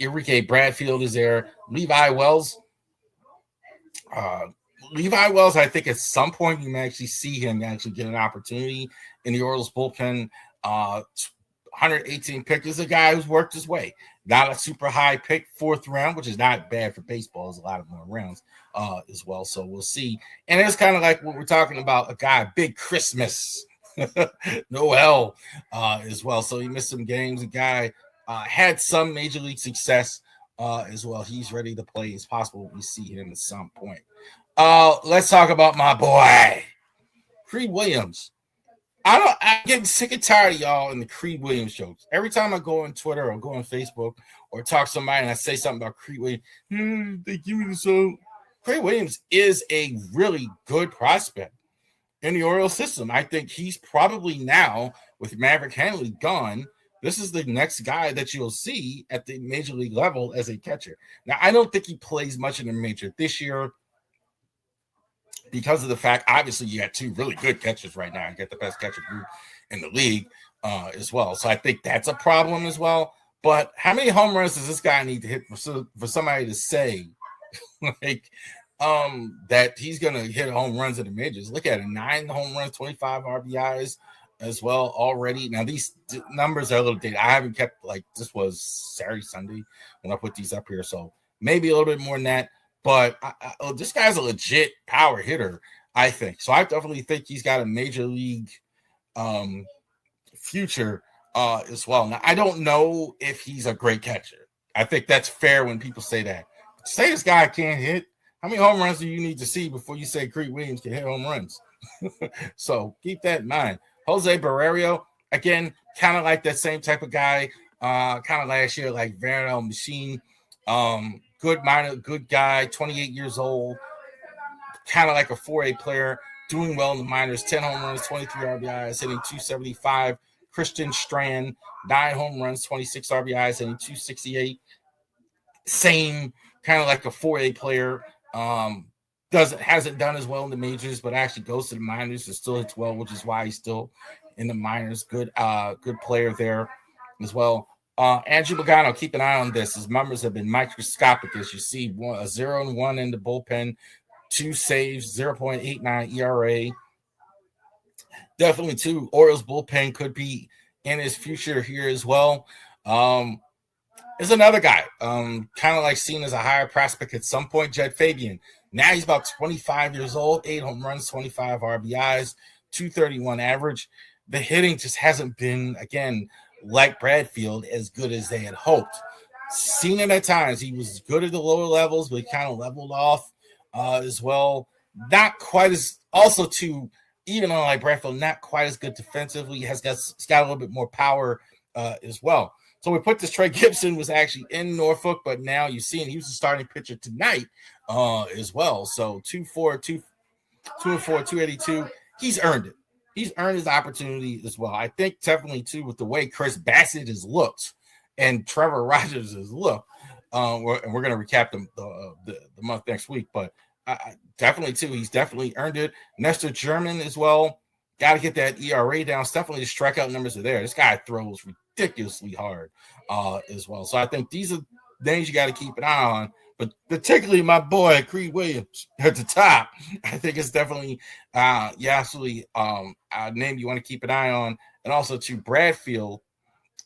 Enrique Bradfield is there. Levi Wells, I think at some point you may actually see him actually get an opportunity in the Orioles bullpen. 118 pick is a guy who's worked his way. Not a super high pick, 4th round, which is not bad for baseball. There's a lot of more rounds as well. So we'll see. And it's kind of like what we're talking about, a guy, Big Christmas, Noel as well. So he missed some games. A guy had some major league success as well. He's ready to play. It's possible we see him at some point. Let's talk about my boy, Creed Williams. I'm getting sick and tired of y'all in the Creed Williams jokes. Every time I go on Twitter or go on Facebook or talk to somebody and I say something about Creed Williams, they give me the song. Creed Williams is a really good prospect in the Orioles system. I think he's probably now, with Maverick Hanley gone, this is the next guy that you'll see at the major league level as a catcher. Now, I don't think he plays much in the major this year, because of the fact, obviously, you got 2 really good catchers right now. You get the best catcher group in the league as well. So I think that's a problem as well. But how many home runs does this guy need to hit for somebody to say like that he's going to hit home runs in the majors? Look at it, 9 home runs, 25 RBIs as well already. Now, these numbers are a little dated. I haven't kept, like, this was Saturday, Sunday when I put these up here. So maybe a little bit more than that. But this guy's a legit power hitter, I think. So I definitely think he's got a major league future as well. Now, I don't know if he's a great catcher. I think that's fair when people say that. Say this guy can't hit. How many home runs do you need to see before you say Creed Williams can hit home runs? So keep that in mind. Jose Barrero, again, kind of like that same type of guy, kind of last year, like Verno Machine. Good minor, good guy, 28 years old, kind of like a 4A player, doing well in the minors, 10 home runs, 23 RBIs, hitting 275. Christian Strand, 9 home runs, 26 RBIs, hitting 268. Same, kind of like a 4A player. Hasn't done as well in the majors, but actually goes to the minors and still hits well, which is why he's still in the minors. Good player there as well. Andrew Logano, keep an eye on this. His numbers have been microscopic, as you see. 0-1 in the bullpen, 2 saves, 0.89 ERA. Definitely, too. Orioles bullpen could be in his future here as well. There's another guy, kind of like seen as a higher prospect at some point, Jed Fabian. Now he's about 25 years old, 8 home runs, 25 RBIs, 231 average. The hitting just hasn't been, again, like Bradfield, as good as they had hoped. Seen him at times. He was good at the lower levels, but he kind of leveled off as well. Not quite as, also too, even on like Bradfield, not quite as good defensively. He's got a little bit more power as well. So we put this Trey Gibson was actually in Norfolk, but now you see him. He was the starting pitcher tonight as well. So 2-4, 282. He's earned it. He's earned his opportunity as well. I think definitely, too, with the way Chris Bassett has looked and Trevor Rogers has looked, and we're going to recap the month next week, but definitely, too, he's definitely earned it. Nestor German as well. Got to get that ERA down. It's definitely the strikeout numbers are there. This guy throws ridiculously hard as well. So I think these are names you got to keep an eye on. but particularly my boy Creed Williams at the top. I think it's definitely absolutely a name you want to keep an eye on. And also to Bradfield,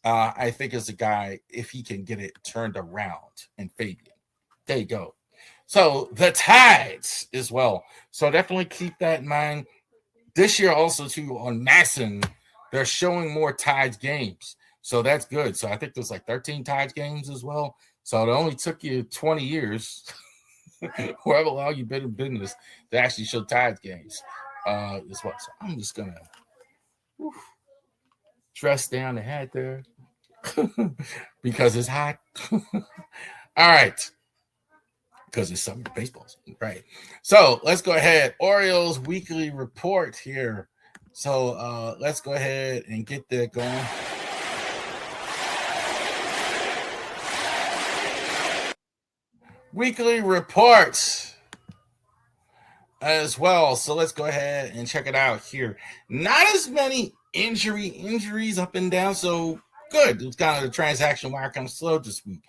I think is a guy, if he can get it turned around, and Fabian. There you go. So the Tides as well. So definitely keep that in mind. This year also too on Masson, they're showing more Tides games. So that's good. So I think there's like 13 Tides games as well. So it only took you 20 years, however long you've been in business, to actually show Tides games as well. So I'm just going to dress down the hat there because it's hot. All right. Because it's summer baseball, right? So let's go ahead. Orioles weekly report here. So let's go ahead and get that going. Weekly reports as well. So let's go ahead and check it out here. Not as many injuries up and down. So good. It was kind of the transaction wire kind of slow this week.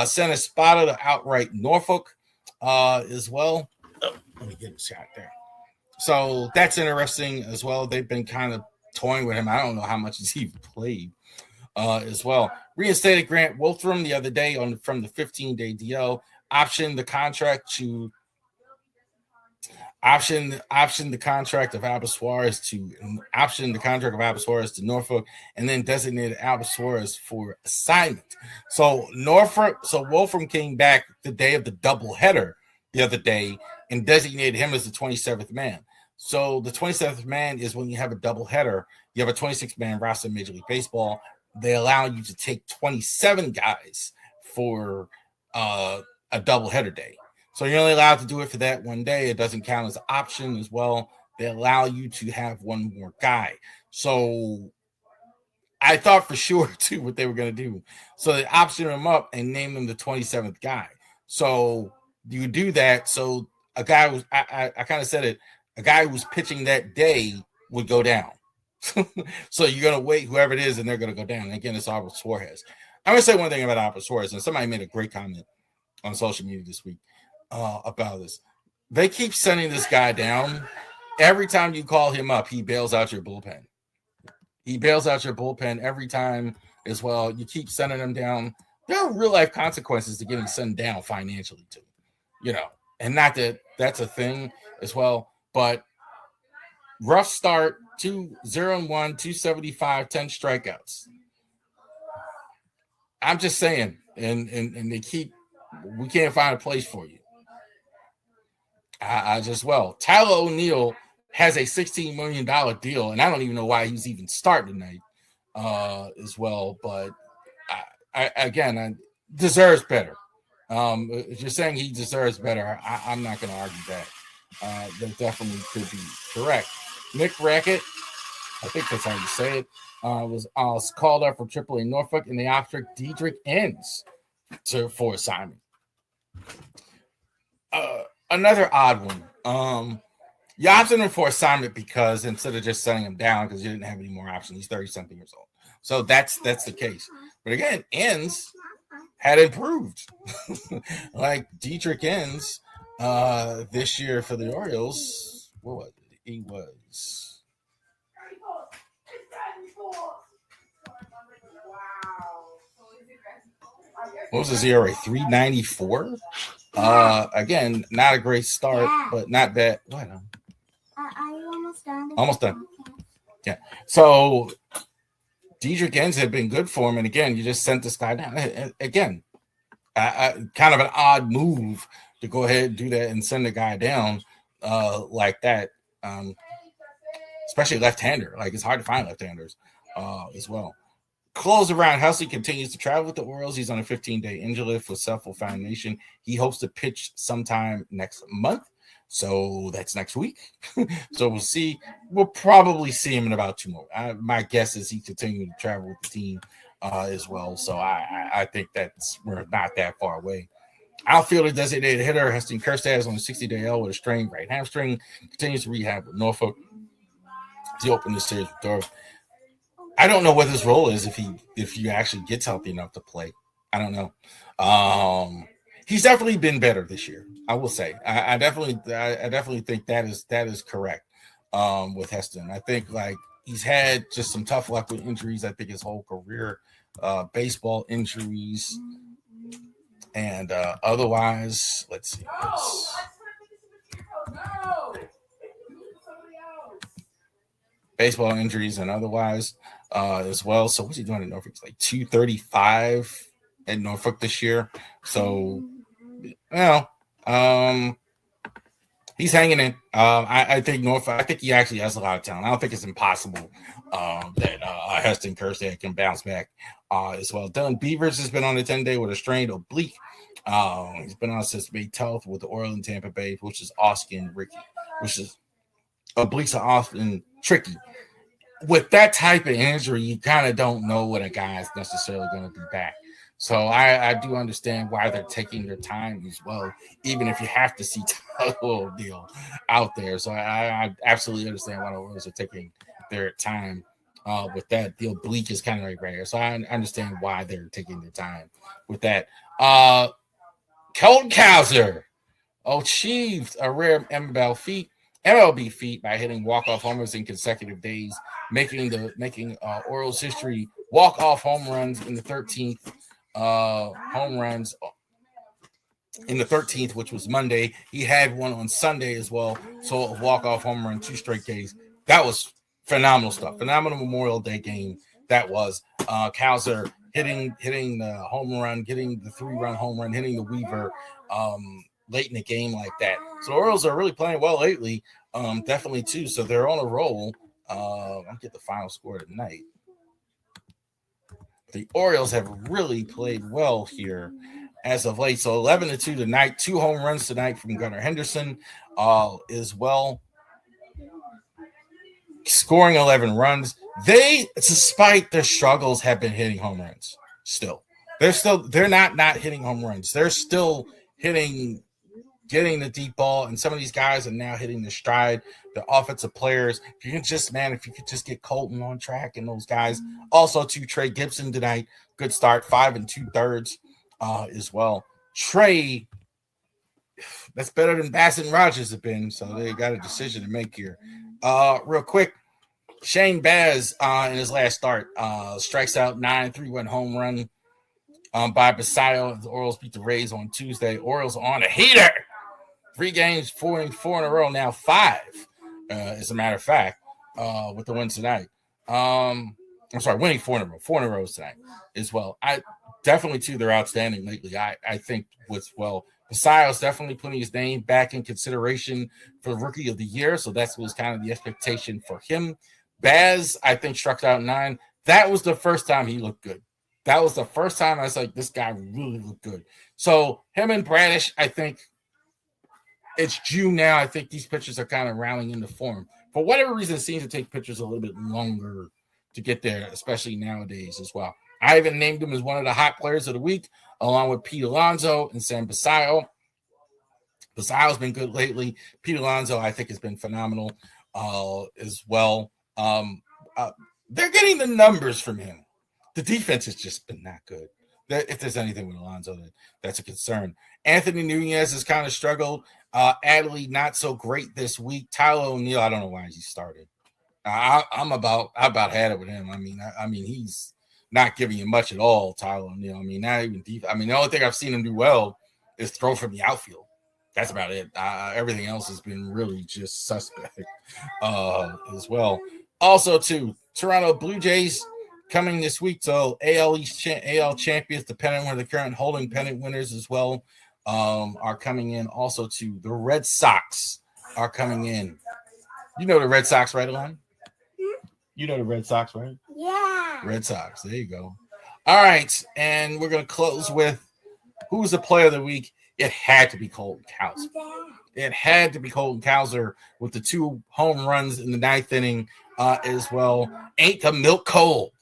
Center spotted to outright Norfolk as well. Oh, let me get a shot there. So that's interesting as well. They've been kind of toying with him. I don't know how much he's played as well. Reinstated Grant Wolfram the other day from the 15-day DL. Option the contract of Albert Suarez to Norfolk, and then designated Albert Suarez for assignment. So Wolfram came back the day of the doubleheader the other day and designated him as the 27th man. So the 27th man is when you have a doubleheader, you have a 26-man roster in Major League Baseball. They allow you to take 27 guys for a doubleheader day. So you're only allowed to do it for that one day. It doesn't count as an option as well. They allow you to have one more guy. So I thought for sure, too, what they were going to do. So they option him up and name him the 27th guy. So you do that. So a guy was, I kind of said it, a guy who was pitching that day would go down. So you're going to wait whoever it is, and they're going to go down. And again, it's Albert Suarez. I'm going to say one thing about Albert Suarez, and somebody made a great comment on social media this week about this. They keep sending this guy down. Every time you call him up, he bails out your bullpen. He bails out your bullpen every time as well. You keep sending him down. There are real life consequences to getting sent down financially too, and not that that's a thing as well, but rough start, 2-0-1, 275, 10 strikeouts. I'm just saying, and we can't find a place for you. Tyler O'Neill has a $16 million deal, and I don't even know why he's even starting tonight as well. But I deserves better. If you're saying he deserves better, I'm not going to argue that. That definitely could be correct. Nick Rackett, I think that's how you say it, was called up from AAA Norfolk, and they offered Diedrich Enns for assignment. Another odd one. You opted him for assignment because instead of just sending him down because you didn't have any more options, he's 30-something years old. So that's the case. But again, Enns had improved. Like Diedrich Enns this year for the Orioles, what was it? He was. What was his ERA? 3.94. Again, not a great start, but not bad. What? Are you almost done? Almost done. Yeah. So Diedrich Enns had been good for him, and again, you just sent this guy down. Again, kind of an odd move to go ahead and do that and send the guy down like that. Especially left-hander. Like, it's hard to find left-handers as well. Close around. Hussey continues to travel with the Orioles. He's on a 15-day injury list with self-foundation. He hopes to pitch sometime next month. So that's next week. So we'll see. We'll probably see him in about 2 more. My guess is he continues to travel with the team as well. So I think we're not that far away. Outfielder designated hitter Heston Kjerstad is on a 60-day L with a strained right hamstring. Continues to rehab with Norfolk. He opened this series with Dove. I don't know what his role is if he actually gets healthy enough to play. I don't know. He's definitely been better this year. I will say. I definitely think that is correct. With Heston, I think like he's had just some tough luck with injuries. I think his whole career, baseball injuries, and otherwise, let's see. Baseball injuries and otherwise as well. So what's he doing in Norfolk? It's like 235 at Norfolk this year. So he's hanging in. I think Norfolk. I think he actually has a lot of talent. I don't think it's impossible that Heston Kjerstad can bounce back as well. Dylan Beavers has been on the 10-day with a strained oblique. He's been on since May 12th with the Orioles in Tampa Bay, which is Austin Ricky, which is obliques are often tricky. With that type of injury, you kind of don't know when a guy is necessarily going to be back. So I do understand why they're taking their time as well, even if you have to see Tyler deal out there. So I absolutely understand why the Orioles are taking their time with that. The oblique is kind of right there. So I understand why they're taking their time with that. Colton Cowser achieved a rare MLB feat by hitting walk-off homers in consecutive days, making Orioles history walk-off home runs in the 13th home runs in the 13th, which was Monday. He had one on Sunday as well, so a walk-off home run 2 straight days. That was phenomenal stuff. Phenomenal Memorial Day game that was. Cowser hitting the home run, getting the 3-run home run, hitting the Weaver late in the game like that. So the Orioles are really playing well lately, definitely too. So they're on a roll. I'll get the final score tonight. The Orioles have really played well here as of late. So 11-2 tonight. 2 home runs tonight from Gunnar Henderson as well. Scoring 11 runs. They, despite their struggles, have been hitting home runs still. They're not hitting home runs. They're still getting the deep ball, and some of these guys are now hitting the stride. The offensive players, if you could just get Colton on track and those guys. Also, to Trey Gibson tonight, good start, 5 2/3 as well. Trey, that's better than Bassett and Rogers have been, so they got a decision to make here. Real quick, Shane Baz in his last start strikes out 9, 3-1 home run by Basallo. The Orioles beat the Rays on Tuesday. Orioles on a heater. 3 games, 4 in a row, now 5, as a matter of fact, with the wins tonight. I'm sorry, winning 4 in a row tonight as well. I definitely, too, they're outstanding lately. I think Basallo's definitely putting his name back in consideration for the Rookie of the Year, so that was kind of the expectation for him. Baz, I think, struck out 9. That was the first time he looked good. That was the first time I was like, this guy really looked good. So him and Bradish, I think it's June now. I think these pitchers are kind of rallying into form. For whatever reason, it seems to take pitchers a little bit longer to get there, especially nowadays as well. I even named him as one of the hot players of the week, along with Pete Alonso and Sam Basallo. Basallo's been good lately. Pete Alonso, I think, has been phenomenal as well. They're getting the numbers from him. The defense has just been not good. If there's anything with Alonso, that's a concern. Anthony Nunez has kind of struggled. Adley, not so great this week. Tyler O'Neill, I don't know why he started. I about had it with him. I mean, he's not giving you much at all, Tyler O'Neill. I mean, not even deep. I mean, the only thing I've seen him do well is throw from the outfield. That's about it. Everything else has been really just suspect as well. Also, too, Toronto Blue Jays coming this week. So AL champions, the pennant winner, the current holding pennant winners as well, are coming in. Also, too, the Red Sox are coming in. You know the Red Sox, right, Alon? You know the Red Sox, right? Yeah. Red Sox. There you go. All right, and we're going to close with who's the player of the week. It had to be Colton Cowser. It had to be Colton Cowser with the 2 home runs in the 9th inning as well. Ain't the milk cold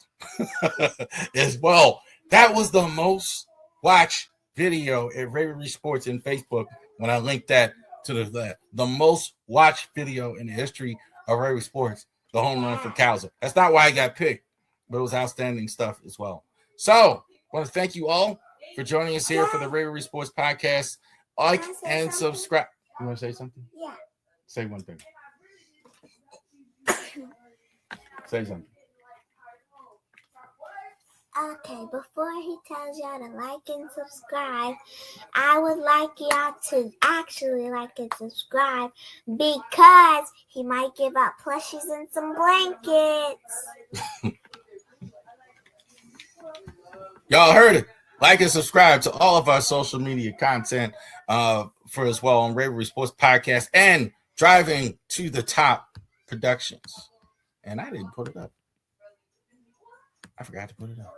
as well. That was the most watched video at Ravori Sports in Facebook when I linked that to the most watched video in the history of Ravori Sports, the home run for Cowser. That's not why I got picked, but it was outstanding stuff as well. So I want to thank you all for joining us here for the Ravori Sports Podcast. Like and subscribe. You want to say something? Yeah. Say one thing. Say something. Okay, before he tells y'all to like and subscribe, I would like y'all to actually like and subscribe because he might give out plushies and some blankets. Y'all heard it. Like and subscribe to all of our social media content for as well on Ravori Sports Podcast and Driving to the Top Productions. And I didn't put it up. I forgot to put it up.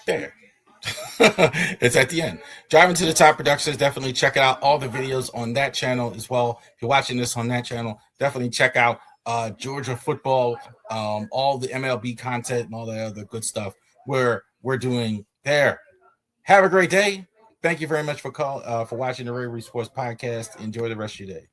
There. It's at the end. Driving to the Top Productions. Definitely check out all the videos on that channel as well. If you're watching this on that channel, definitely check out Georgia football, all the MLB content and all the other good stuff we're doing there. Have a great day. Thank you very much for watching the Ravori Sports Podcast. Enjoy the rest of your day.